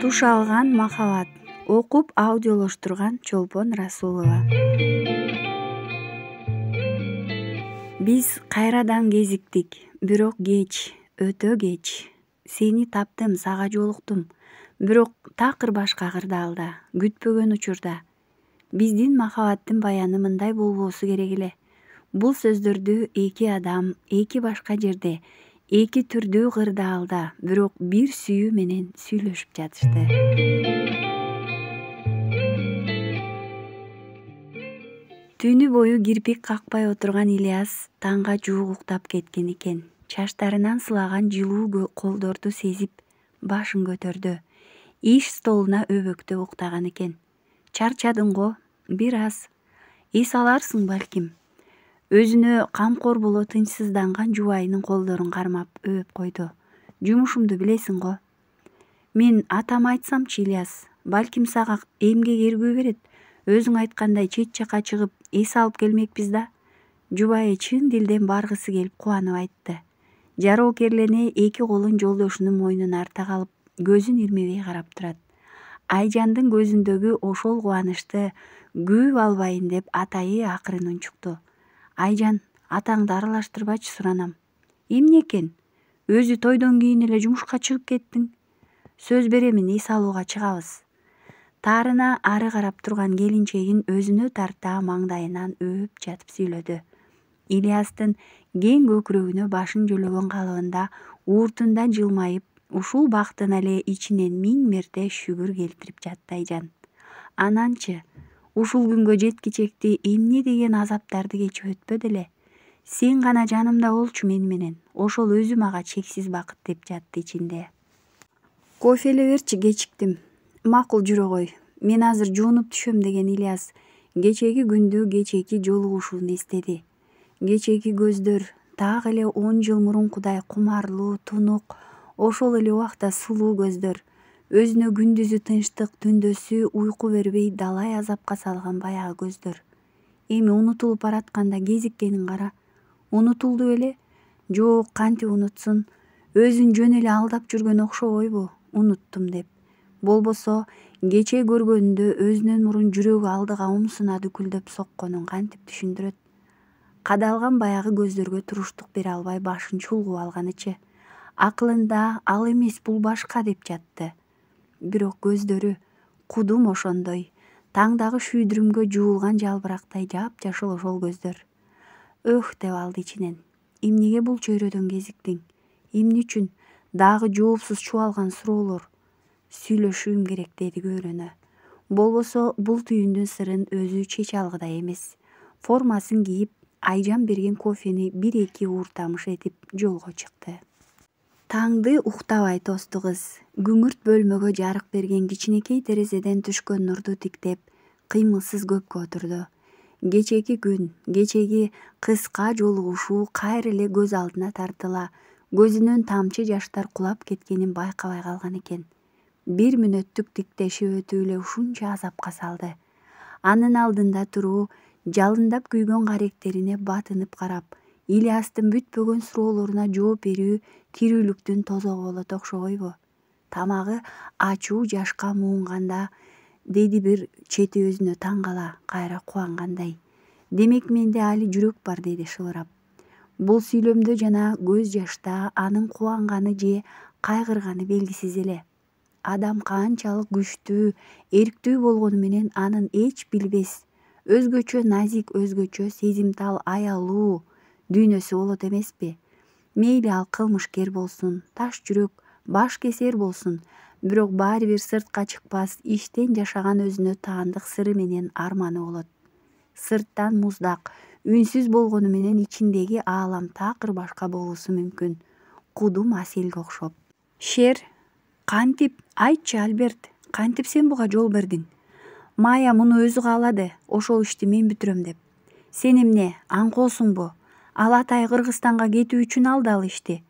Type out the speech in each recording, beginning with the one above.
Туш алган махабат. Окуп аудиолоштурган Чолпон Расулова. Биз кайрадан кезиктик, бирок кеч, өтө кеч. Сени таптым, сага жолуктум. Бирок такыр башка кырдаалда, күтпөгөн учурда. Биздин махабаттын баяны мындай болбосу керек эле. Бул сөздөрдү эки адам, эки башка жерде, эки түрдүү кырдаалда, бирок бир сүйүү менен сүйлөшүп жатышты. Түнү бою кирпик какпай отурган Ильяс таңга жуук уктап кеткен экен. Чачтарынан сылаган жылуу колдорду сезип, башын көтөрдү. Иш столуна өбөктөп уктаган экен. Чарчадың го, бир аз. Эс аларсың балким. Өзүнө камкор боло тынчсызданган жубайынын колдорун кармап өбөп койду. Жумушумду билесиң го. Мен атама айтсамчы, Ильяс, балким сага эмгек эргүү берет. Өзүң айткандай чет жака чыгып, эс алып келмекпиз да. Жубайы чын дилден баргысы келип кубанып айтты. Жароокерлене эки колун жолдошунун мойнуна арта калып, көзүн ирмебей карап турат. Айжандын көзүндөгү ошол кубанычты күбө албайын деп атайы акырын унчукту. Айжан, атаңды аралаштырбачы суранам. Эмне экен? Өзү тойдон кийин эле жумушка чыгып кеттиң. Сөз беремин, эс алууга чыгабыз. Таарына ары карап турган келинчегин өзүнө тарта маңдайынан өп жатып сүйлөдү. Ильястын кең көкүрөгүнө башын жөлөгөн калыбында ууртунда жылмайып, ушул бактына эле ичинен 1000 мерте шүгүр келтирип жатты Айжан. Ананчы, ушул күнгө жеткичекти эмне деген азаптарды кечип өтпөдү эле. Сен гана жанымда болчу мени менен. Ошол өзү мага чексиз бакыт деп жатты ичинде. Кофеле берчи, кечиктим. Макул жүрө кой. Мен азыр жуунуп түшөм деген Ильяс кечеги күндү, кечеги жолугушууну эстеди. Кечеги көздөр так эле 10 жыл мурункудай кумарлуу, тунук, ошол эле убакта сулуу көздөр. Өзүнө күндүзү тынчтык, түндөсү уйку бербей далай азапка салган баягы көздөр. Эми унутулуп баратканда кезиккенин кара. Унутулду беле? Жок, кантип унутсун? Өзүн жөн эле алдап жүргөн окшобойбу? Унуттум деп. Болбосо кече көргөнүндө өзүнөн мурун жүрөгү алдыга умсуна дүкүлдөп сокконун кантип түшүндүрөт? Кадалган баягы көздөргө туруштук бере албай башын чулгуп алганычы. Акылында ал эмес, бул башка деп жатты. Бирок көздөрү кудум ошондой. Таңдагы шүйдүрүмгө жуулган жалбырактай жапжашыл ошол көздөр. Өх деп алды ичинен. Эмнеге бул чөйрөдөн кезиктиң? Эмне үчүн? Дагы жоопсуз чубалган суроолор. Сүйлөшүүм керек деди көөрөнө. Болбосо бул түйүндүн сырын өзү чече алгыдай эмес. Формасын кийип, Айжан берген кофени 1-2 ууртамыш этип жолго чыкты. Таңды уктабай тосту кыз. Күңүрт бөлмөгө жарык берген кичинекей терезеден түшкөн нурду тиктеп, кыймылсыз көпкө отурду. Кечеги күн, кечеги кыска жолугушуу кайра эле көз алдына тартыла, көзүнөн тамчы жаштар кулап кеткенин байкабай калган экен. 1 мүнөттүк тиктешип өтүп эле ушунча азапка салды. Анын алдында туруу, жалындап күйгөн каректерине батынып карап, Ильястын бүтпөгөн суроолоруна жооп берүү тирүүлүктүн тозогу болот окшобойбу? Тамагы ачуу жашка муунганда, деди бир чети өзүнө таң кала, кайра кубангандай. Демек менде али жүрөк бар, деди шыбырап. Бул сүйлөмдө жана көз жашта анын кубанганы же кайгырганы белгисиз эле. Адам канчалык күчтүү, эрктүү болгону менен анын эч билбес, өзгөчө назик, өзгөчө сезимтал, аялуу дүйнөсү болот эмеспи? Мейли ал кылмышкер болсун, таш жүрөк, баш кесер болсун, бирок баары бир сыртка чыкпас, иштен жашаган өзүнө таандык сыры менен арманы болот. Сырттан муздак, үнсүз болгону менен ичиндеги аалам такыр башка болуусу мүмкүн. Кудум Аселге окшоп. Шер, кантип? Айтчы, Альберт, кантип сен буга жол бердиң? Майя муну өзү каалады, ошол ишти мен бүтүрөм деп. Сен эмне, аңкоосуңбу? Ал атай Кыргызстанга кетүү үчүн алды ал ишти.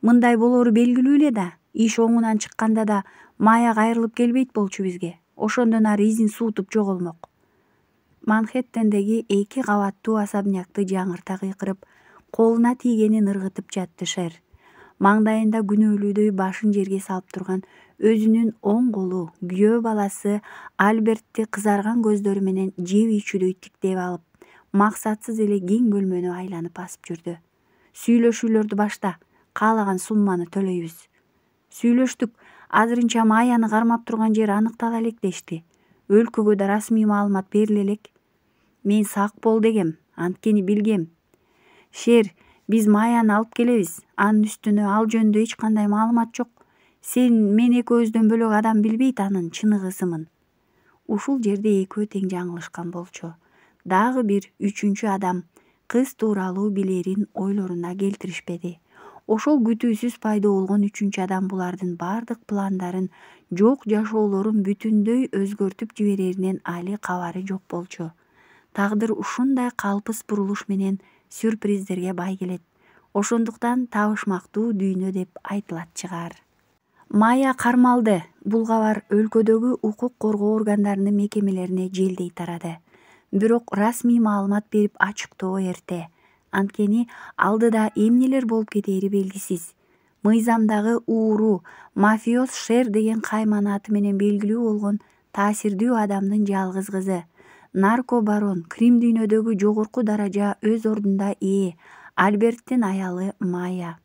Мындай болору белгилүү эле да. Иш оңунан чыкканда да Майя кайрылып келбейт болчу бизге. Ошондон ары изин суутуп жоголмок. Манхэттендеги 2 кабаттуу особнякты жаңырта кыйкырып, колуна тийгенин ыргытып жатты Шер. Маңдайында күнөөлүүдөй башын жерге салып турган өзүнүн оң колу күйөө баласы Альбертти кызарган көздөрү менен жеп ичүүдөй тиктеп алып, максатсыз эле кең бөлмөнү айланып басып жүрдү. Сүйлөшүүлөрдү башта, каалаган сумманы төлөйбүз. Сүйлөштүк, азырынча Маяны кармап турган жер аныктала элек дешти. Өлкөгө да расмий маалымат бериле элек. Мен сак бол дегем, анткени билгем. Шер, биз Маяны алып келебиз. Анын үстүнө ал жөнүндө эч кандай маалымат жок. Мен экөөбүздөн бөлөк адам билбейт анын чыныгы ысымын. Ушул жерде экөө тең жаңылышкан болчу. Дагы бир үчүнчү адам кыз тууралуу билерин ойлоруна келтиришпеди. Ошол күтүүсүз пайда болгон үчүнчү адам булардын бардык пландарын, жок жашоолорун бүтүндөй өзгөртүп жибереринен али кабары жок болчу. Тагдыр ушундай калпыс бурулуш менен сюрприздерге бай келет. Ошондуктан табышмактуу дүйнө деп айтылат чыгар. Мая кармалды. Бул кабар өлкөдөгү укук коргоо органдарынын мекемелерине желдей тарады. Бирок расмий маалымат берип ачыктоо эрте. Анткени алдыда эмнелер болуп кетери белгисиз. Мыйзамдагы ууру мафиоз Шер деген кайман аты менен белгилүү болгон таасирдүү адамдын жалгыз кызы. Наркобарон, Крим дүйнөдөгү жогорку даража өз ордунда ээ Альберттин аялы Мая.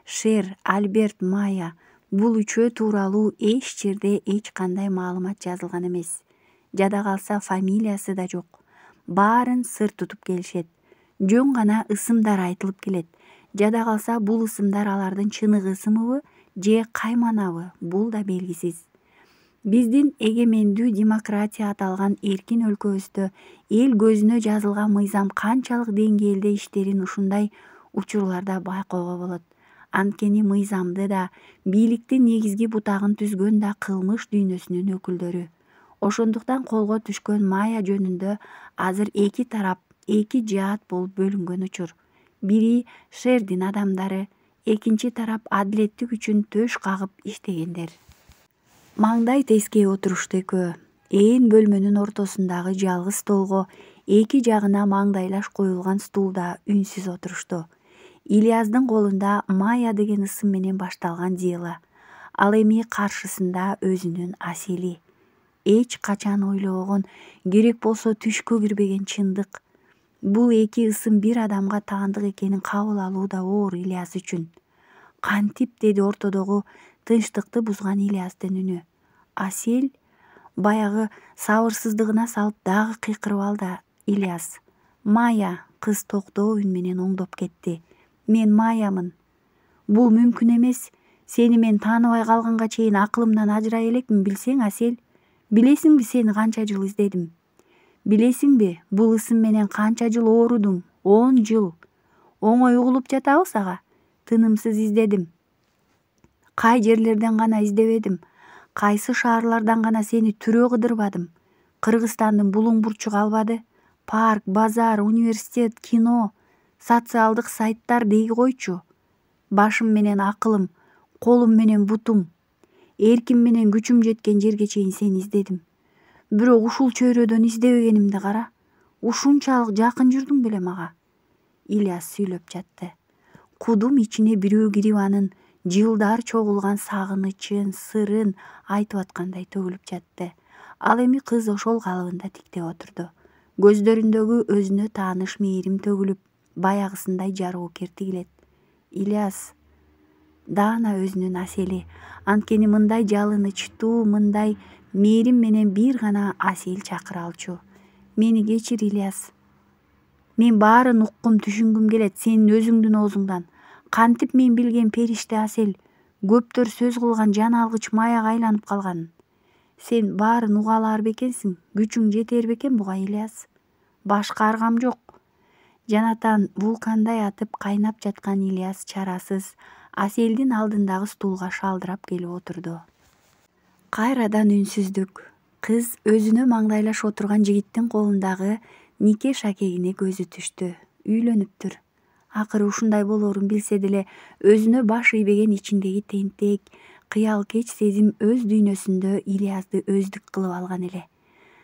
Шер, Альберт, Мая. Бул үчөө тууралуу эч жерде эч кандай маалымат жазылган эмес. Жада калса фамилиясы да жок. Баарын сыр тутуп келишет. Жөн гана ысымдар айтылып келет. Жада калса бул ысымдар алардын чыныгы ысымыбы же кайманабы, бул да белгисиз. Биздин эгемендүү демократия аталган эркин өлкөбүздө эл көзүнө жазылган мыйзам канчалык деңгээлде иштерин ушундай учурларда байкоого болот. Анткени мыйзамды да, бийликтин негизги бутагын түзгөн да кылмыш дүйнөсүнүн өкүлдөрү. Ошондуктан колго түшкөн Мая жөнүндө азыр эки тарап, эки жаат болуп бөлүнгөн учур. Бири Шердин адамдары, экинчи тарап адилеттик үчүн төш кагып иштегендер. Маңдай тескей отурушту экөө. Ээн бөлмөнүн ортосундагы жалгыз столго эки жагына маңдайлаш коюлган стулда үнсүз отурушту. Ильяздын колунда Мая деген ысым менен башталган дело. Ал эми каршысында өзүнүн Асели. Эч качан ойлобогон, керек болсо түшкө кирбеген чындык. Бул эки ысым бир адамга таандык экенин кабыл алуу да оор Ильяс үчүн. Кантип, деди ортодогу тынчтыкты бузган Ильястын үнү. Асел баягы сабырсыздыгына салып дагы кыйкырып алды Ильяс. Мая, кыз токтоо үн менен оңдоп кетти. Мен Маямын. Бул мүмкүн эмес. Сени мен тааныбай калганга чейин акылымдан ажырай элекмин, билсең, Асел. Билесиңби, сени канча жыл издедим? Билесиңби, бул ысым менен канча жыл оорудум? 10 жыл. Оңой угулуп жатабы сага? Тынымсыз издедим. Кай жерлерден гана издебедим? Кайсы шаарлардан гана сени түрө кыдырбадым? Кыргызстандын булуң бурчу калбады? Парк, базар, университет, кино, социалдык сайттар дей койчу. Башым менен акылым, колум менен бутум, эрким менен күчүм жеткен жерге чейин сени издедим. Бирок ушул чөйрөдөн издебегенимди кара. Ушунчалык жакын жүрдүң беле мага? Ильяс сүйлөп жатты. Кудум ичине бирөө кирип анын жылдар чогулган сагынычын, сырын айтып аткандай төгүлүп жатты. Ал эми кыз ошол калыбында тиктеп отурду. Көздөрүндөгү өзүнө тааныш мээрим төгүлүп, баягысындай жароо кертигилет. Ильяс, даана өзүнүн Асели. Анткени мындай жалынычтуу, мындай мээрим менен бир гана Асел чакыра алчу. Мени кечир, Ильяс. Мен баарын уккум, түшүнгүм келет сенин өзүңдүн оозуңдан. Кантип мен билген периште Асел көптөр сөз кылган жан алгыч Маяга айланып калганын. Сен баарын уга алар бекенсиң, күчүң жетер бекен буга, Ильяс? Башка аргам жок. Жанатан вулкандай атып кайнап жаткан Ильяс чарасыз Аселдин алдындагы стулга шалдырап келип отурду. Кайрадан үнсүздүк. Кыз өзүнө маңдайлаш отурган жигиттин колундагы нике шакегине көзү түштү. Үйлөнүптүр. Акыры ушундай болоорун билсе деле, өзүнө баш ийбеген ичиндеги тентек, кыялкеч сезим өз дүйнөсүндө Ильязды өздүк кылып алган эле.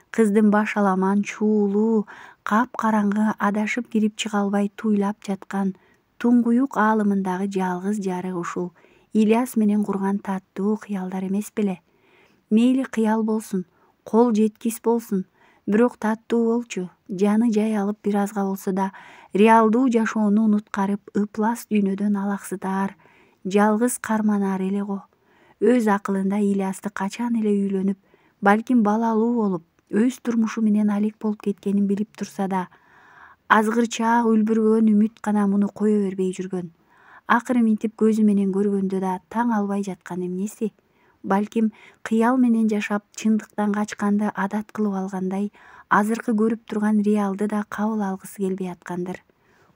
Кыздын башаламан, чуулуу, капкараңгы, адашып кирип чыга албай туйлап жаткан Туңгуюк аалымындагы жалгыз жарык ушул Ильяс менен курган таттуу кыялдар эмес беле? Мейли кыял болсун, кол жеткис болсун, бирок таттуу болчу. Жаны жай алып бир азга болсо да реалдуу жашоону унуткарып, ыплас дүйнөдөн алаксытаар, жалгыз карманаар эле го. Өз акылында Ильясты качан эле үйлөнүп, балким балалуу болуп, өз турмушу менен алек болуп кеткенин билип турса да, азгырчаак үлбүргөн үмүт гана муну кое бербей жүргөн. Акыры минтип көзү менен көргөндө да таң албай жаткан эмнеси? Балким кыял менен жашап, чындыктан качканды адат кылып алгандай, азыркы көрүп турган реалды да кабыл алгысы келбей аткандыр.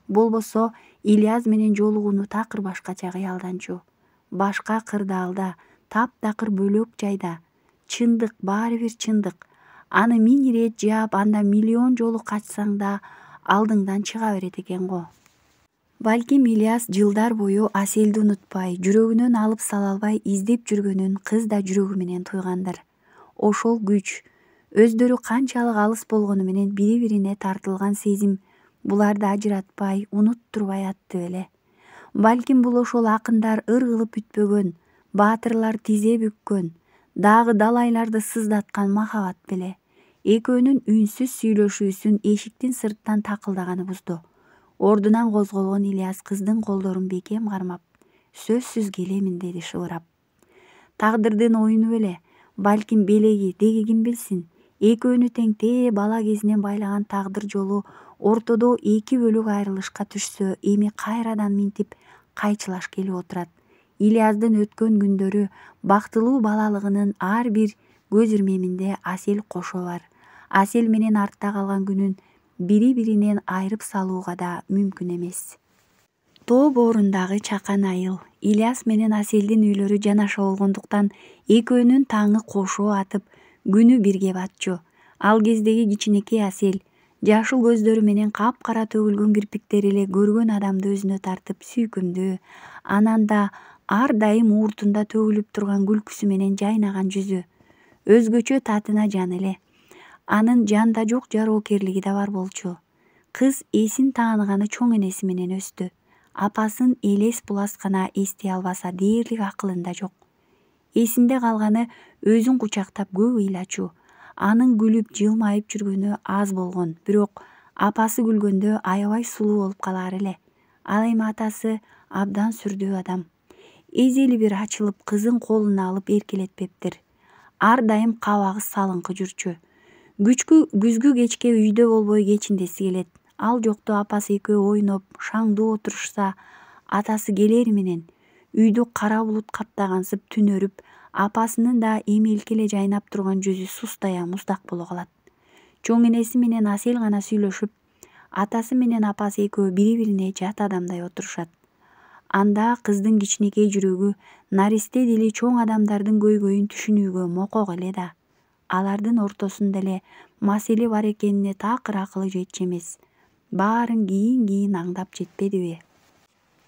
Болбосо Ильяс менен жолугууну такыр башкача кыялданчу. Башка кырдаалда, таптакыр бөлөк жайда. Чындык баары бир чындык. Аны 1000 ирет жаап, анда миллион жолу качсаң да алдыңдан чыга берет экен го. Балким Ильяс жылдар бою Аселди унутпай, жүрөгүнөн алып сала албай издеп жүргөнүн кыз да жүрөгү менен туйгандыр. Ошол күч, өздөрү канчалык алыс болгону менен бири-бирине тартылган сезим буларды ажыратпай, унуттурбай атты беле. Балким бул ошол акындар ыр кылып бүтпөгөн, баатырлар тизе бүккөн, дагы далайларды сыздаткан махабат беле. Экөөнүн үнсүз сүйлөшүүсүн эшиктин сырттан такылдаганы бузду. Ордунан козголгон Ильяс кыздын колдорун бекем кармап, сөзсүз келемин деди шыбырап. Тагдырдын оюну беле, балким белеги, деги ким билсин. Экөөнү теңтээ бала кезинен байлаган тагдыр жолу ортодо эки бөлүк айрылышка түшсө, эми кайрадан минтип кайчылаш келип отурат. Ильяздын өткөн күндөрү, бактылуу балалыгынын ар бир көз ирмеминде Асел кошо бар. Асел менен артта калган күнүн бири-биринен айырып салууга да мүмкүн эмес. Тоо боорундагы чакан айыл. Ильяс менен Аселдин үйлөрү жанаша болгондуктан экөөнүн таңы кошо атып, күнү бирге батчу. Ал кездеги кичинекей Асел, жашыл көздөрү менен капкара төгүлгөн кирпиктери эле көргөн адамды өзүнө тартып сүйкүмдүү, анан да ар дайым ууртунда төгүлүп турган күлкүсү менен жайнаган жүзү. Өзгөчө татына жан эле. Анын жанда жок жароокерлиги да бар болчу. Кыз эсин тааныганы чоң энеси менен өстү. Апасын элес булас гана эстей албаса, дээрлик акылында жок. Эсинде калганы өзүн кучактап көп ыйлачу. Анын күлүп жылмайып жүргөнү аз болгон, бирок апасы күлгөндө аябай сулуу болуп калар эле. Ал эми атасы абдан сүрдүү адам. Эзели бир ачылып, кызын колуна алып эркелетпептир. Ар дайым кабагы салыңкы жүрчү. Күзгү кечке үйдө болбой кечиндеси келет. Ал жокто апасы экөө ойноп, шаңдуу отурушса, атасы келери менен үйдү кара булут каптагансып түнөрүп, апасынын да эмелки эле жайнап турган жүзү сустая муздак боло калат. Чоң энеси менен Асел гана сүйлөшүп, атасы менен апасы экөө бири-бирине жат адамдай отурушат. Анда кыздын кичинекей жүрөгү наристе дили чоң адамдардын көйгөйүн түшүнүүгө мокок эле да. Алардын ортосунда эле маселе бар экенине такыр акылы жетчү эмес. Баарын кийин аңдап жетпедиби?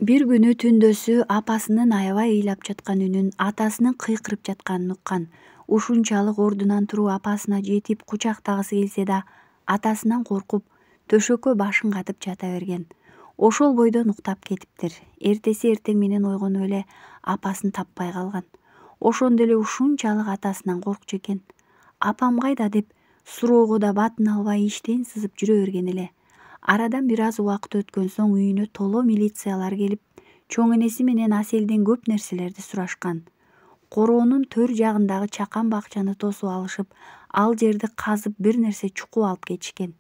Бир күнү түндөсү апасынын аябай ыйлап жаткан үнүн, атасынын кыйкырып жатканын уккан. Ушунчалык ордунан туруп апасына жетип кучактагысы келсе да, атасынан коркуп, төшөккө башын катып жата берген. Ошол бойдон уктап кетиптир. Эртеси эртең менен ойгонуп эле апасын таппай калган. Ошондо эле ушунчалык атасынан коркчу экен. Апам кайда деп суроого да батын албай иштен сызып жүрө берген эле. Арадан бир аз убакыт өткөн соң үйүнө толо милициялар келип, чоң энеси менен Аселден көп нерселерди сурашкан. Короонун төр жагындагы чакан бакчаны тосуп алышып, ал жерди казып бир нерсе чукуп алып кетишкен.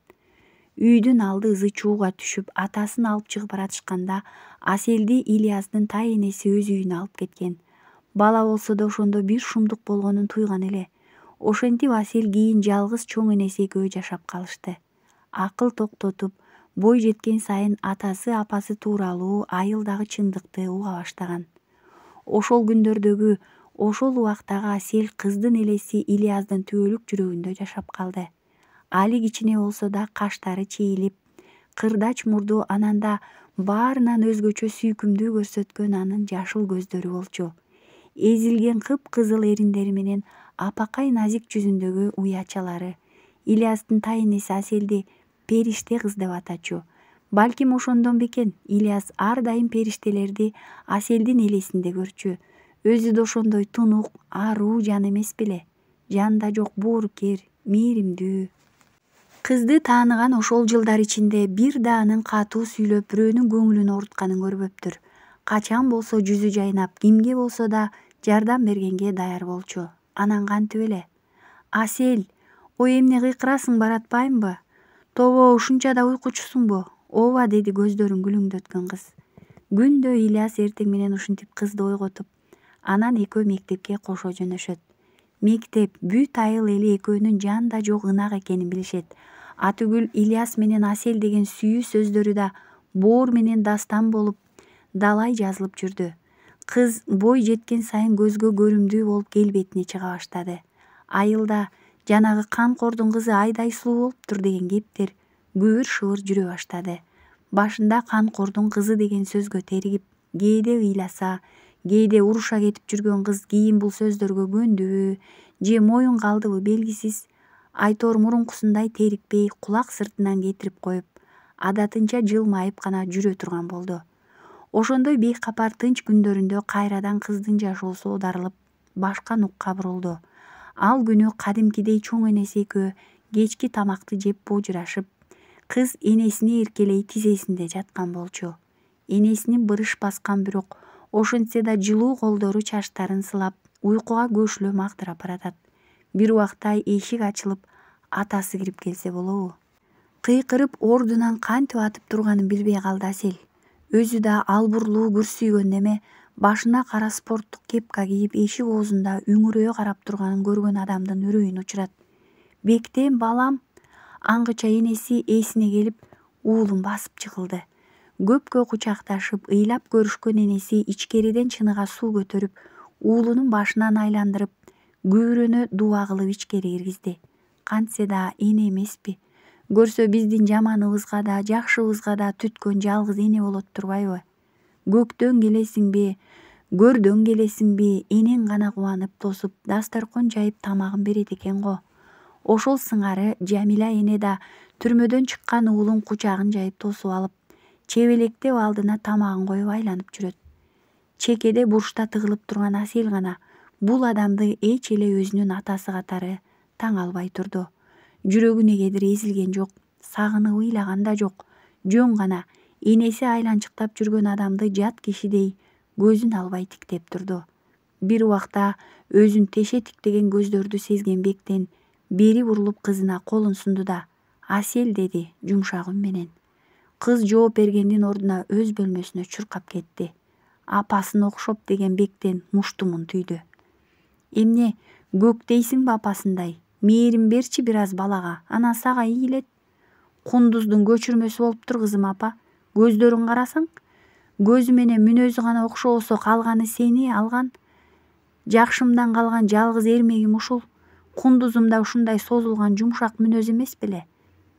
Үйдүн алды ызы чууга түшүп, атасын алып чыгып баратышканда Аселди Ильястын тай энеси өз үйүнө алып кеткен. Бала болсо да ошондо бир шумдук болгонун туйган эле. Ошентип Асел кийин жалгыз чоң энеси экөө жашап калышты. Акыл токтотуп, бой жеткен сайын атасы апасы тууралуу айылдагы чындыкты уга баштаган. Ошол күндөрдөгү, ошол убактагы Асел кыздын элеси Ильяздын түбөлүк жүрөгүндө жашап калды. Али кичине болсо да каштары чийилип, кырдач мурду, ананда баарынан өзгөчө сүйкүмдүү көрсөткөн анын жашыл көздөрү болчу. Эзилген кыпкызыл эриндери менен апакай назик жүзүндөгү уячалары. Ильястын тай энеси Аселди периште кыз деп атачу. Балким ошондон бекен Ильяс ар дайым периштелерди Аселдин элесинде көрчү. Өзү да ошондой тунук, аруу жан эмес беле. Жанында жок боорукер, мээримдүү. Кызды тааныган ошол жылдар ичинде бир да анын катуу сүйлөп бирөөнүн көңүлүн оорутканын көрбөптүр. Качан болсо жүзү жайнап, кимге болсо да жардам бергенге даяр болчу. Анан кантип эле? Асел, ой эмне кыйкырасың, баратпаймынбы? Тобо ушунча да уйкучусуңбу? Ооба, деди көздөрүн күлүңдөткөн кыз. Күндө Ильяс эртең менен ушинтип кызды ойготуп, анан экөө мектепке кошо жөнөшөт. Мектеп бүт айыл эли экөөнүн жанда жок ынак экенин билишет. Атүгүл Ильяс менен Асел деген сүйүү сөздөрү да боор менен дастан болуп далай жазылып жүрдү. Кыз бой жеткен сайын көзгө көрүмдүү болуп келбетине чыга баштады. Айылда жанагы Канкордун кызы айдай сулуу болуптур деген кептер күбүр шыбыр жүрө баштады. Башында Канкордун кызы деген сөзгө теригип, кээде ыйласа, кээде уруша кетип жүргөн кыз кийин бул сөздөргө көндүбү же моюн калдыбы белгисиз. Айтор мурункусундай терикпей кулак сыртынан кетирип коюп, адатынча жылмайып гана жүрө турган болду. Ошондой бейкапар тынч күндөрүндө кайрадан кыздын жашоосу оодарылып, башка нукка бурулду. Ал күнү кадимкидей чоң энеси экөө кечки тамакты жеп божурашып, кыз энесини эркелей тизесинде жаткан болчу. Энесинин бырыш баскан бирок ошентсе да жылуу колдору чачтарын сылап, уйкуга көшүлө магдырап баратат. Бир убакта эшик ачылып, атасы кирип келсе болобу? Кыйкырып ордунан кантип атып турганын билбей калды Асел. Өзү да албурлуу күрсүйгөн неме башына кара спорттук кепка кийип эшик оозунда үңүрөй карап турганын көргөн адамдын үрөйүн учурат. Бектен балам, аңгыча энеси эсине келип уулун басып жыгылды. Көпкө кучакташып, ыйлап көрүшкөн энеси ичкериден чыныга суу көтөрүп, уулунун башынан айландырып, күбүрөнө дуба кылып ичкери киргизди. Кантсе да эне эмеспи? Көрсө биздин жаманыбызга да, жакшыбызга да түткөн жалгыз эне болот турбайбы? Көктөн келесиңби, көрдөн келесиңби, энең гана кубанып тосуп, дасторкон жайып тамагын берет экен го. Ошол сыңары Жамиля эне да түрмөдөн чыккан уулун кучагын жайып тосуп алып, чебелектеп алдына тамагын коюп айланып жүрөт. Чекеде бурчта тыгылып турган Асел гана бул адамды эч эле өзүнүн атасы катары таң албай турду. Жүрөгү негедир эзилген жок, сагынып ыйлаган да жок. Жөн гана энеси айланчыктап жүргөн адамды жат кишидей көзүн албай тиктеп турду. Бир убакта өзүн теше тиктеген көздөрдү сезген Бектен бери бурулуп кызына колун сунду да «Асел» деди жумшак үн менен. Кыз жооп бергендин ордуна өз бөлмөсүнө чуркап кетти. Апасына окшоп деген Бектен муштумун түйдү. Эмне, көк дейсиңби апасындай? Мээрин берчи бир аз балага, анан сага ийилет. Кундуздун көчүрмөсү болуптур кызым апа. Көздөрүн карасаң, көзү менен мүнөзү гана окшобосо калганы сени алган. Жакшымдан калган жалгыз эрмегим ушул. Кундузум да ушундай созулган жумшак мүнөз эмес беле?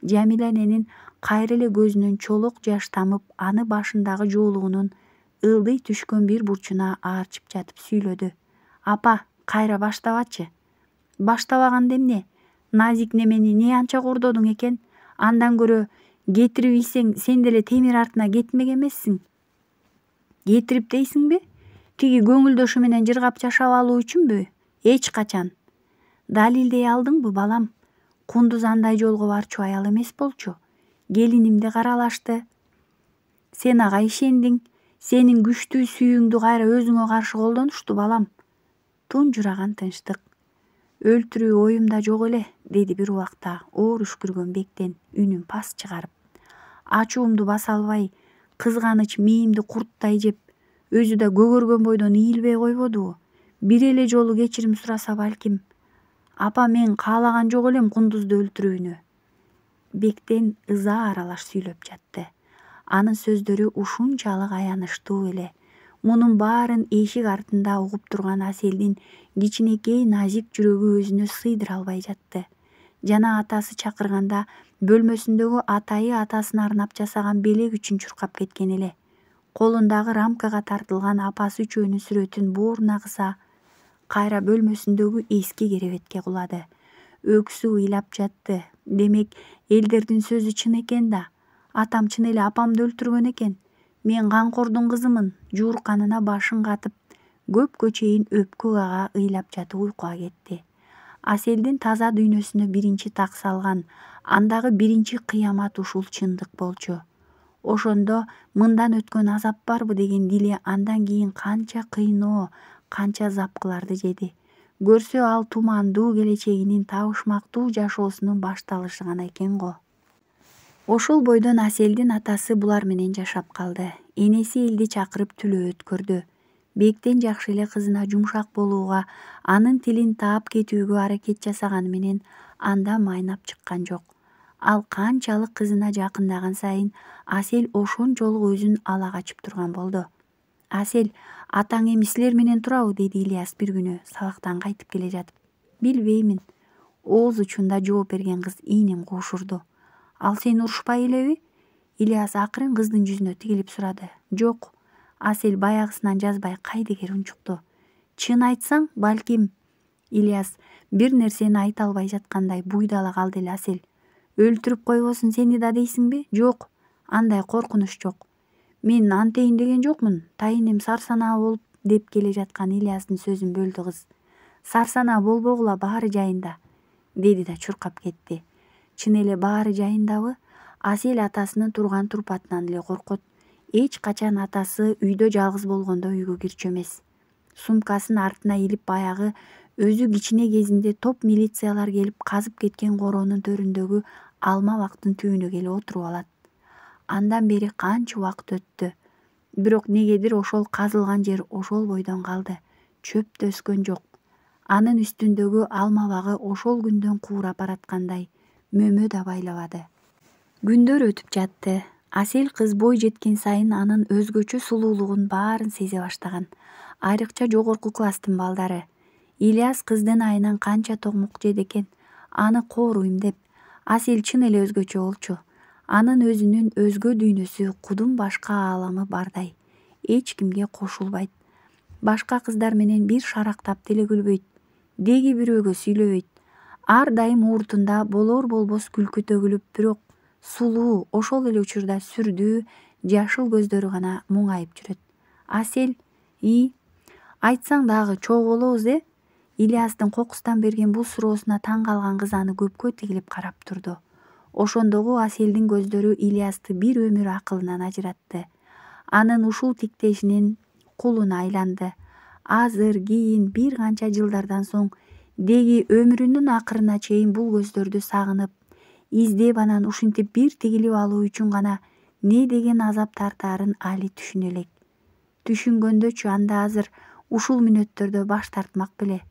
Жамиля эненин кайра эле көзүнөн чолок жаш тамып, аны башындагы жоолугунун ылдый түшкөн бир бурчуна аарчып жатып сүйлөдү. Апа, кайра баштабачы. Баштабаганда эмне? Назик немени не анча кордодуң экен? Андан көрө кетирип ийсең, сен деле темир артына кетмек эмессиң. Кетирип дейсиңби? Тиги көңүлдөшү менен жыргап жашап алуу үчүнбү? Эч качан. Далилдей алдыңбы, балам? Кундуз андай жолго барчу аял эмес болчу. Келинимди каралашты. Сен ага ишендиң. Сенин күчтүү сүйүүңдү кайра өзүңө каршы колдонушту, балам. Тунжураган тынчтык. Өлтүрүү оюмда жок эле, деди бир убакта оор үшкүргөн Бектен үнүн пас чыгарып. Ачуумду баса албай, кызганыч мээримди курттай жеп, өзү да көгөргөн бойдон ийилбей койбодубу? Бир эле жолу кечирим сураса балким. Апа, мен каалаган жок элем Кундузду өлтүрүүнү. Бектен ыза аралаш сүйлөп жатты. Анын сөздөрү ушунчалык аянычтуу эле. Мунун баарын эшик артында угуп турган Аселдин кичинекей назик жүрөгү өзүнө сыйдыра албай жатты. Жана атасы чакырганда бөлмөсүндөгү атайы атасына арнап жасаган белек үчүн чуркап кеткен эле. Колундагы рамкага тартылган апасы үчөөнүн сүрөтүн бооруна кыса, кайра бөлмөсүндөгү эски керебетке кулады. Өксү ыйлап жатты. Демек, элдердин сөзү чын экен да. Атам чын эле апамды өлтүргөн экен. Мен Каңкордун кызымын. Жуурканына башын катып, көпкө чейин өпкө ага ыйлап жатып уйкуга кетти. Аселдин таза дүйнөсүнө биринчи так салган, андагы биринчи кыямат ушул чындык болчу. Ошондо мындан өткөн азап барбы деген дили андан кийин канча кыйноо, канча запкыларды жеди. Көрсө ал тумандуу келечегинин табышмактуу жашоосунун башталышы гана экен го. Ошол бойдон Аселдин атасы булар менен жашап калды. Энеси элди чакырып түлөө өткөрдү. Бектен жакшы эле кызына жумшак болууга, анын тилин таап кетүүгө аракет жасаганы менен анда майнап чыккан жок. Ал канчалык кызына жакындаган сайын Асел ошончолук өзүн ала качып турган болду. Асел, атаң эми силер менен турабы, деди Ильяс бир күнү сабактан кайтып келе жатып. Билбеймин. Ооз учунда жооп берген кыз ийнем куушурду. Ал сени урушпай элеби? Ильяс акырын кыздын жүзүнө тигилип сурады. Жок. Асел баягысынан жазбай кайдыгер унчукту. Чын айтсаң, балким. Ильяс бир нерсени айта албай жаткандай буйдала калды эле Асел. Өлтүрүп койбосун сени да дейсиңби? Жок. Андай коркунуч жок. Мен антейин деген жокмун. Тайынем сарсанаа болуп деп келе жаткан Ильястын сөзүн бөлдү кыз. Сарсанаа болбогула баары жайында, деди да чуркап кетти. Чын эле баары жайындабы? Асел атасынын турган турпатынан эле коркот. Эч качан атасы үйдө жалгыз болгондо үйгө кирчү эмес. Сумкасын артына илип баягы өзү кичине кезинде топ милициялар келип казып кеткен короонун төрүндөгү алма бактын түбүнө келип отуруп алат. Андан бери канча убакыт өттү. Бирок негедир ошол казылган жер ошол бойдон калды. Чөп да өскөн жок. Анын үстүндөгү алма багы ошол күндөн куурап бараткандай, мөмө да байлабады. Күндөр өтүп жатты. Асел кыз бой жеткен сайын анын өзгөчө сулуулугун баарын сезе баштаган. Айрыкча жогорку класстын балдары. Ильяс кыздын айынан канча токмок жеди экен. Аны кооруйм деп. Асел чын эле өзгөчө болчу. Анын өзүнүн өзгө дүйнөсү, кудум башка ааламы бардай. Эч кимге кошулбайт. Башка кыздар менен бир шарактап деле күлбөйт. Деги бирөөгө сүйлөбөйт. Ар дайым ууртунда болор болбос күлкү төгүлүп, бирок сулуу, ошол эле учурда сүрдүү, жашыл көздөрү гана муңайып жүрөт. Асел, айтсаң дагы чогуу болобуз, Ильястын кокустан берген бул суроосуна таң калган кыз аны көпкө тигилип карап турду. Ошондогу Аселдин көздөрү Ильясты бир өмүр акылынан ажыратты. Анын ушул тиктешинин кулуна айланды. Азыр кийин бир канча жылдардан соң деги өмүрүнүн акырына чейин бул көздөрдү сагынып, издеп анан ушинтип бир тигилип алуу үчүн гана не деген азап тартаарын али түшүнө элек. Түшүнгөндөчү анда азыр ушул мүнөттөрдө баш тартмак беле.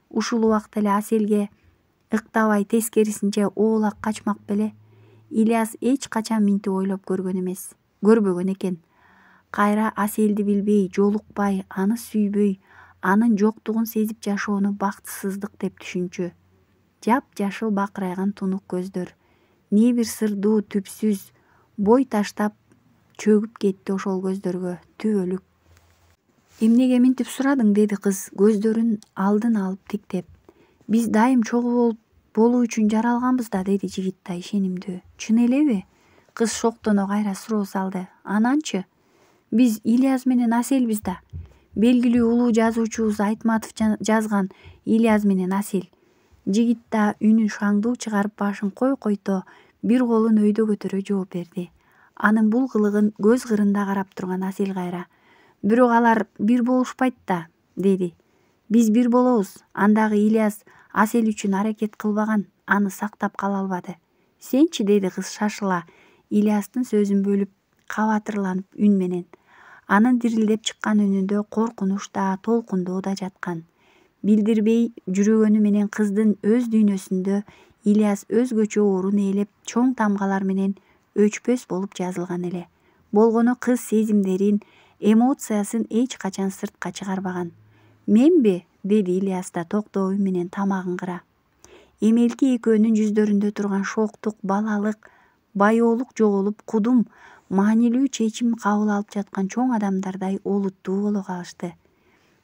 Ушул убакта эле Аселге ыктабай тескерисинче оолак качмак беле. Ильяс эч качан минтип ойлоп көрбөгөн экен. Кайра Аселди билбей, жолукпай, аны сүйбөй, анын жоктугун сезип жашоону бактысыздык деп түшүнчү. Жап-жашыл бакырайган тунук көздөр, не бир сырдуу түпсүз, бой таштап чөгүп кетти ошол көздөргө, түбөлүк. Эмнеге минтип сурадың, деди кыз көздөрүн алдын алып тиктеп. Биз дайым чогуу болуу үчүн жаралганбыз да, деди жигит да ишенимдүү. Чын элеби? Кыз шоктоно кайра суроо салды. Ананчы? Биз Ильяс менен Аселбиз да. Белгилүү улуу жазуучубуз Айтматов жазган Ильяс менен Асел. Жигит да үнүн шаңдуу чыгарып башын който, бир колун өйдө көтөрө жооп берди. Анын бул кылыгын көз кырында карап турган Асел кайра. Бирок алар бир болушпайт да, деди. Биз бир болобуз. Андагы Ильяс Асел үчүн аракет кылбаган, аны сактап кала албады. Сенчи, деди кыз шашыла, Ильястын сөзүн бөлүп, кабатырланып үн менен. Анын дирилдеп чыккан үнүндө коркунуч да, толкундоо да жаткан. Билдирбей жүргөнү менен кыздын өз дүйнөсүндө Ильяс өзгөчө орун ээлеп, чоң тамгалар менен өчпөс болуп жазылган эле. Болгону кыз сезимдерин, эмоциясын эч качан сыртка чыгарбаган. Менби, деди Ильяс да токтоо үн менен тамагын кыра. Эмелки экөөнүн жүздөрүндө турган шоктук, балалык, баяолук жоголуп, кудум, маанилүү чечим кабыл алып жаткан чоң адамдардай олуттуу боло калышты.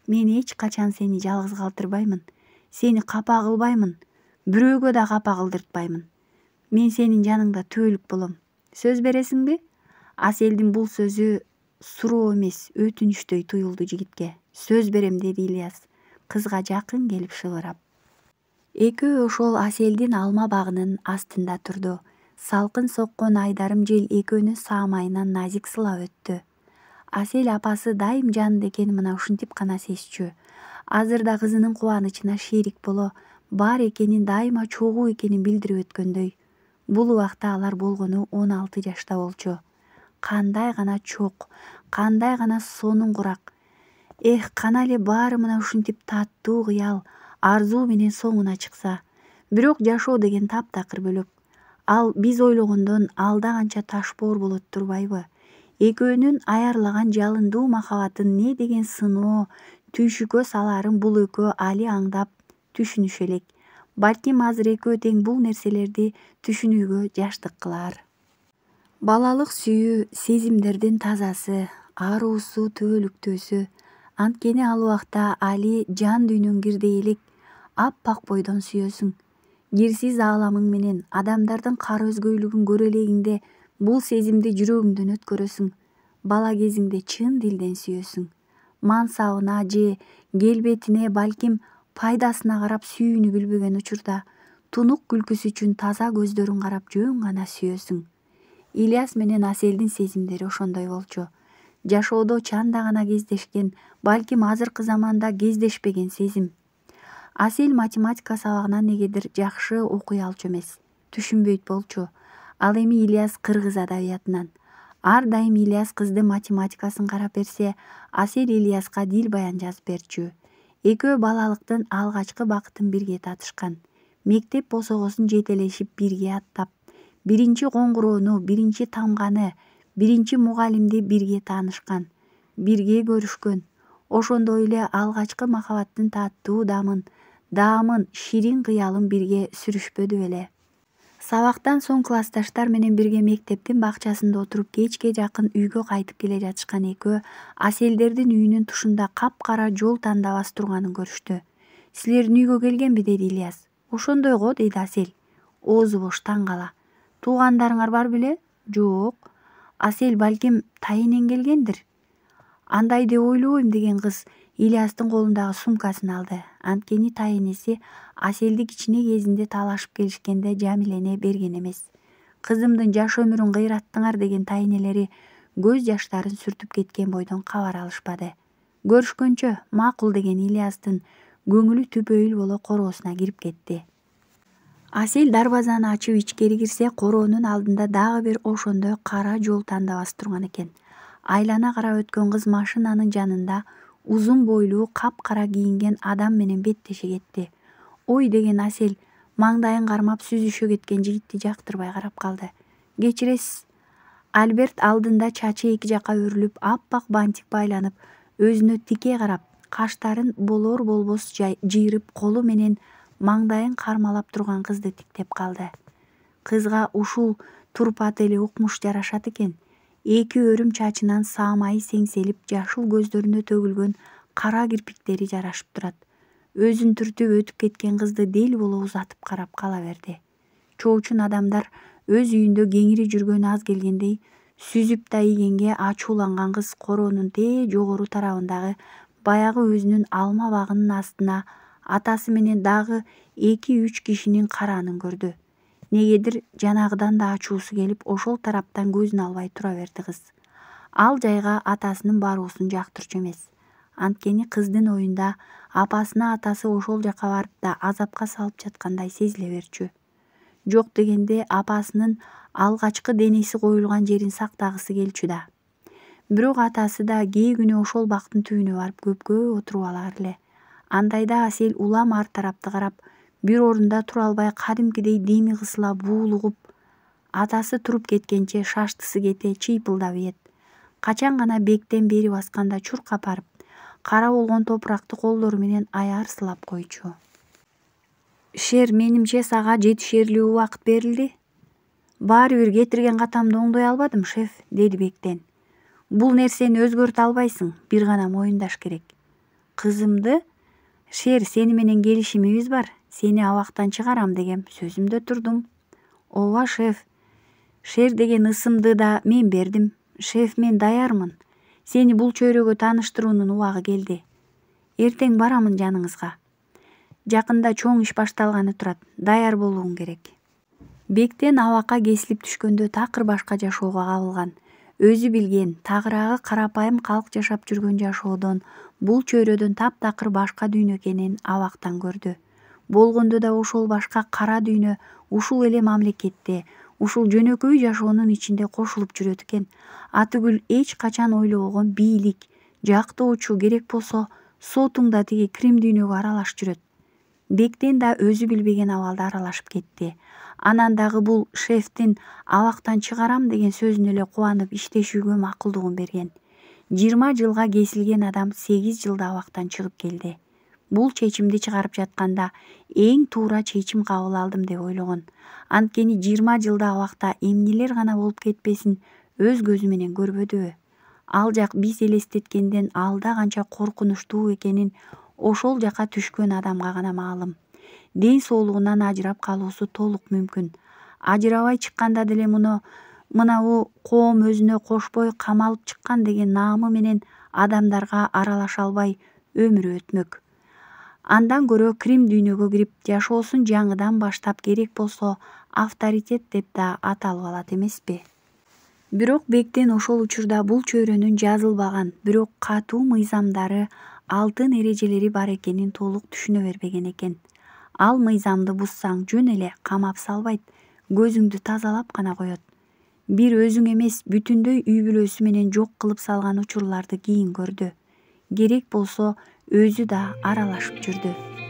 Мен эч качан сени жалгыз калтырбаймын. Сени капа кылбаймын. Бирөөгө да капа кылдыртпаймын. Мен сенин жаныңда түбөлүк болом. Сөз бересиңби? Аселдин бул сөзү суроо эмес, өтүнүчтөй туюлду жигитке. Сөз берем, деди Ильяс, кызга жакын келип шыбырап. Экөө ошол Аселдин алма багынын астында турду. Салкын соккон айдарым жел экөөнүн саамайынан назик сылап өттү. Асел апасы дайым жанында экенин мына ушинтип гана сезчү. Азыр да кызынын кубанычына шерик боло, бар экенин, дайыма чогуу экенин билдирип өткөндөй. Бул убакта алар болгону 16 жашта болчу. Кандай гана чок, кандай гана сонун курак. Кана эле баары мына ушинтип таттуу кыял, арзуу менен соңуна чыкса. Бирок жашоо деген таптакыр бөлөк. Ал биз ойлогондон алда канча ташбоор болот турбайбы? Экөөнүн аярлаган жалындуу махабатын не деген сыноо, түйшүккө салаарын бул экөө али аңдап түшүнүшө элек. Балким азыр экөө тең бул нерселерди түшүнүүгө жаштык кылар. Балалык сүйүү, сезимдердин тазасы, ааруусу, түбөлүктүүсү. Анткени ал убакта али жан дүйнөң кирдей элек аппак бойдон сүйөсүң. Кирсиз ааламың менен адамдардын кара өзгөйлүгүн көрө элегиңде бул сезимди жүрөгүңдөн өткөрөсүң. Бала кезиңде чын дилден сүйөсүң. Мансабына же келбетине, балким пайдасына карап сүйүүнү билбеген учурда тунук күлкүсү үчүн таза көздөрүн карап жөн гана сүйөсүң. Ильяс менен Аселдин сезимдери ошондой болчу. Жашоодо чанда гана кездешкен, балким азыркы заманда кездешпеген сезим. Асел математика сабагынан негедир жакшы окуй алчу эмес, түшүнбөйт болчу. Ал эми Ильяс кыргыз адабиятынан. Ар дайым Ильяс кыздын математикасын карап берсе, Асел Ильяска дил баян жазып берчү. Экөө балалыктын алгачкы бакытын бирге татышкан. Мектеп босогосун жетелешип бирге аттап, биринчи коңгуроону, биринчи тамганы, биринчи мугалимди бирге таанышкан, бирге көрүшкөн. Ошондой эле алгачкы махабаттын таттуу даамын, ширин кыялын бирге сүрүшпөдү беле. Сабактан соң классташтар менен бирге мектептин бакчасында отуруп кечке жакын үйгө кайтып келе жатышкан экөө Аселдердин үйүнүн тушунда капкара жол тандабас турганын көрүштү. Силердин үйгө келгенби, деди Ильяс. Ошондой го, деди Асел, оозу бош таң кала. Туугандарыңар бар беле? Жок. Асел балким тайенең келгендир. Андай деп ойлобойм, деген кыз Ильястын колундагы сумкасын алды. Анткени тайенеси Аселди кичине кезинде талашып келишкенде Жамилени берген эмес. Кызымдын жаш өмүрүн кыйраттыңар деген тайенелери көз жаштарын сүртүп кеткен бойдон кабар алышпады. Көрүшкөнчө, макул, деген Ильястын көңүлү түпөйүл боло короосуна кирип кетти. Асел дарбазаны ачып ичкери кирсе, короонун алдында дагы бир ошондой кара жол тандабас турган экен. Айлана карап өткөн кыз машинанын жанында узун бойлуу, капкара кийинген адам менен беттеше кетти. Ой, деген Асел маңдайын кармап сүзүшө кеткен жигитти жактырбай карап калды. Кечиресиз. Альберт алдында чачы эки жака өрүлүп, аппак бантик байланып, өзүнө тике карап, каштарын болор болбос жыйырып, колу менен маңдайын кармалап турган кызды тиктеп калды. Кызга ушул турпат эле укмуш жарашат экен. Эки өрүм чачынан саамайы сеңселип, жашыл көздөрүнө төгүлгөн кара кирпиктери жарашып турат. Өзүн түртүп өтүп кеткен кызды дел боло узатып карап кала берди. Чоочун адамдар өз үйүндө кеңири жүргөн аз келгендей, сүзүп да ийгенге ачууланган кыз короонун тээ жогору тарабындагы баягы өзүнүн алма багынын астына атасы менен дагы 2-3 кишинин караанын көрдү. Негедир жанагыдан да ачуусу келип, ошол тараптан көзүн албай тура берди кыз. Ал жайга атасынын баруусун жактырчу эмес. Анткени кыздын оюнда апасына атасы ошол жака барып да азапка салып жаткандай сезиле берчү. Жок дегенде апасынын алгачкы денеси коюлган жерин сактагысы келчү да. Бирок атасы да кээ күнү ошол бактын түбүнө барып көпкө отуруп алар эле. Андайда Асел улам ар тарапты карап, бир орунда тура албай кадимкидей деми кысыла буулугуп, атасы туруп кеткенче шаштысы кете чыйпылдап ийет. Качан гана бектен бери басканда чуркап барып, кара болгон топуракты колдору менен аяр сылап койчу. Шер, менимче сага жетишерлүү убакыт берилди. Баары бир кетирген катамды оңдой албадым, шеф, деди бектен. Бул нерсени өзгөртө албайсың, бир гана моюндаш керек. Кызымды? Шер, сени менен келишимибиз бар. Сени абактан чыгарам дегем, сөзүмдө турдум. Ооба, шеф. Шер деген ысымды да мен бердим. Шеф, мен даярмын. Сени бул чөйрөгө тааныштыруунун убагы келди. Эртең барамын жаныңызга. Жакында чоң иш башталганы турат. Даяр болууң керек. Бектен абакка кесилип түшкөндө такыр башка жашоого кабылган. Өзү билген, тагыраагы карапайым калк жашап жүргөн жашоодон, бул чөйрөдөн таптакыр башка дүйнө экенин абактан көрдү. Болгондо да ошол башка кара дүйнө ушул эле мамлекетте, ушул жөнөкөй жашоонун ичинде кошулуп жүрөт экен. Атүгүл эч качан ойлобогон бийлик, жактоочу, керек болсо сотуңда тиги Крим дүйнөгө аралашып жүрөт. Бектен да өзү билбеген абалда аралашып кетти. Анан дагы бул шефтин абактан чыгарам деген сөзүнө эле кубанып иштешүүгө макулдугун берген. 20 жылга кесилген адам 8 жылда абактан чыгып келди. Бул чечимди чыгарып жатканда эң туура чечим кабыл алдым деп ойлогон. Анткени 20 жылда абакта эмнелер гана болуп кетпесин өз көзү менен көрбөдүбү. Ал жак биз элестеткенден алда канча коркунучтуу экенин ошол жака түшкөн адамга гана маалым. Ден соолугунан ажырап калуусу толук мүмкүн. Ажырабай чыкканда деле мынабу коом өзүнө кошпой камалып чыккан деген наамы менен адамдарга аралаша албай өмүрү өтмөк. Андан көрө Крим дүйнөгө кирип жашоосун жаңыдан баштап, керек болсо авторитет деп да аталып алат эмеспи? Бирок Бектен ошол учурда бул чөйрөнүн жазылбаган, бирок катуу мыйзамдары, алтын эрежелери бар экенин толук түшүнө бербеген экен. Ал мыйзамды буссаң жөн эле камап салбайт, көзүңдү тазалап гана коет. Бир өзүң эмес, бүтүндөй үй бүлөсү менен жок кылып салган учурларды кийин көрдү. Керек болсо өзү да аралашып жүрдү.